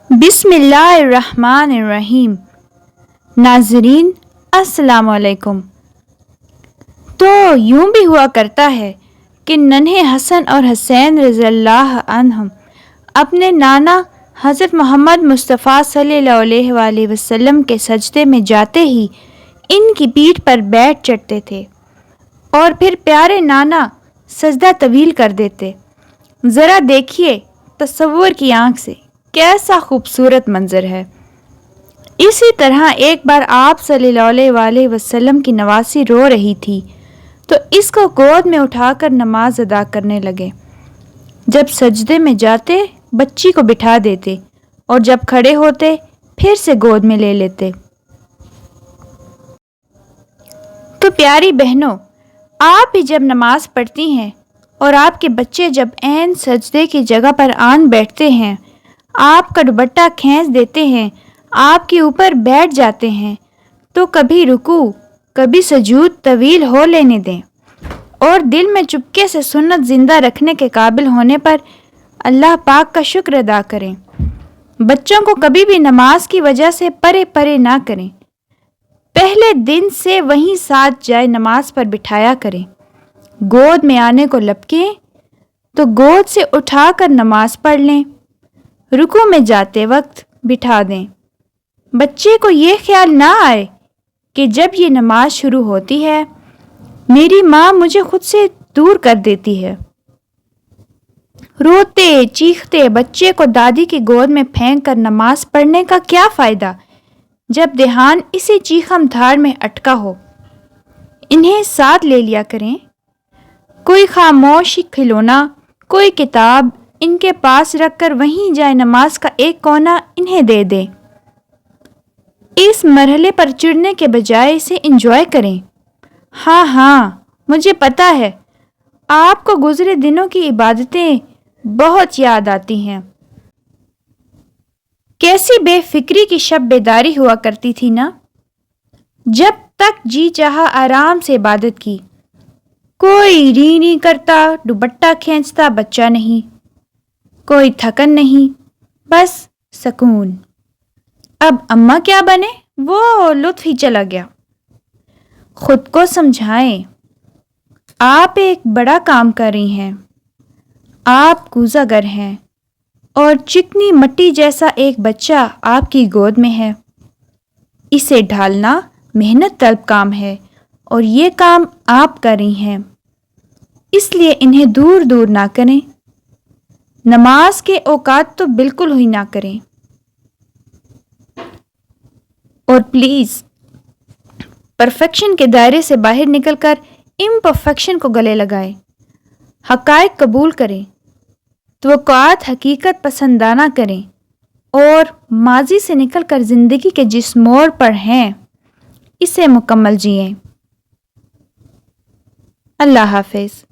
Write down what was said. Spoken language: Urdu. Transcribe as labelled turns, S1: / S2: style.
S1: بسم اللہ الرحمن الرحیم۔ ناظرین السلام علیکم۔ تو یوں بھی ہوا کرتا ہے کہ ننھے حسن اور حسین رضی اللہ عنہم اپنے نانا حضرت محمد مصطفیٰ صلی اللہ علیہ وآلہ وسلم کے سجدے میں جاتے ہی ان کی پیٹھ پر بیٹھ چڑھتے تھے اور پھر پیارے نانا سجدہ طویل کر دیتے۔ ذرا دیکھیے تصور کی آنکھ سے کیسا خوبصورت منظر ہے۔ اسی طرح ایک بار آپ صلی اللہ علیہ وآلہ وسلم کی نواسی رو رہی تھی تو اس کو گود میں اٹھا کر نماز ادا کرنے لگے۔ جب سجدے میں جاتے بچی کو بٹھا دیتے اور جب کھڑے ہوتے پھر سے گود میں لے لیتے۔ تو پیاری بہنوں، آپ بھی جب نماز پڑھتی ہیں اور آپ کے بچے جب عین سجدے کی جگہ پر آن بیٹھتے ہیں، آپ کا دوپٹہ کھینچ دیتے ہیں، آپ کے اوپر بیٹھ جاتے ہیں، تو کبھی رکوع کبھی سجود طویل ہو لینے دیں اور دل میں چپکے سے سنت زندہ رکھنے کے قابل ہونے پر اللہ پاک کا شکر ادا کریں۔ بچوں کو کبھی بھی نماز کی وجہ سے پرے پرے نہ کریں۔ پہلے دن سے وہیں ساتھ جائے نماز پر بٹھایا کریں۔ گود میں آنے کو لپکیں تو گود سے اٹھا کر نماز پڑھ لیں۔ رکوع میں جاتے وقت بٹھا دیں۔ بچے کو یہ خیال نہ آئے کہ جب یہ نماز شروع ہوتی ہے میری ماں مجھے خود سے دور کر دیتی ہے۔ روتے چیختے بچے کو دادی کی گود میں پھینک کر نماز پڑھنے کا کیا فائدہ جب دھیان اسی چیخم دھاڑ میں اٹکا ہو۔ انہیں ساتھ لے لیا کریں۔ کوئی خاموش کھلونا، کوئی کتاب ان کے پاس رکھ کر وہیں جائے نماز کا ایک کونا انہیں دے دیں۔ اس مرحلے پر چڑھنے کے بجائے اسے انجوائے کریں۔ ہاں مجھے پتا ہے آپ کو گزرے دنوں کی عبادتیں بہت یاد آتی ہیں۔ کیسی بے فکری کی شب بیداری ہوا کرتی تھی نا، جب تک جی چاہا آرام سے عبادت کی، کوئی ری نہیں کرتا، دوپٹہ کھینچتا بچہ نہیں، کوئی تھکن نہیں، بس سکون۔ اب اماں کیا بنے وہ لطف ہی چلا گیا۔ خود کو سمجھائیں، آپ ایک بڑا کام کر رہی ہیں۔ آپ کوزہ گر ہیں اور چکنی مٹی جیسا ایک بچہ آپ کی گود میں ہے۔ اسے ڈھالنا محنت طلب کام ہے اور یہ کام آپ کر رہی ہیں، اس لیے انہیں دور دور نہ کریں۔ نماز کے اوقات تو بالکل ہی نہ کریں، اور پلیز پرفیکشن کے دائرے سے باہر نکل کر امپرفیکشن کو گلے لگائیں۔ حقائق قبول کریں، توقعات حقیقت پسندانہ کریں اور ماضی سے نکل کر زندگی کے جس موڑ پر ہیں اسے مکمل جئیں۔ اللہ حافظ۔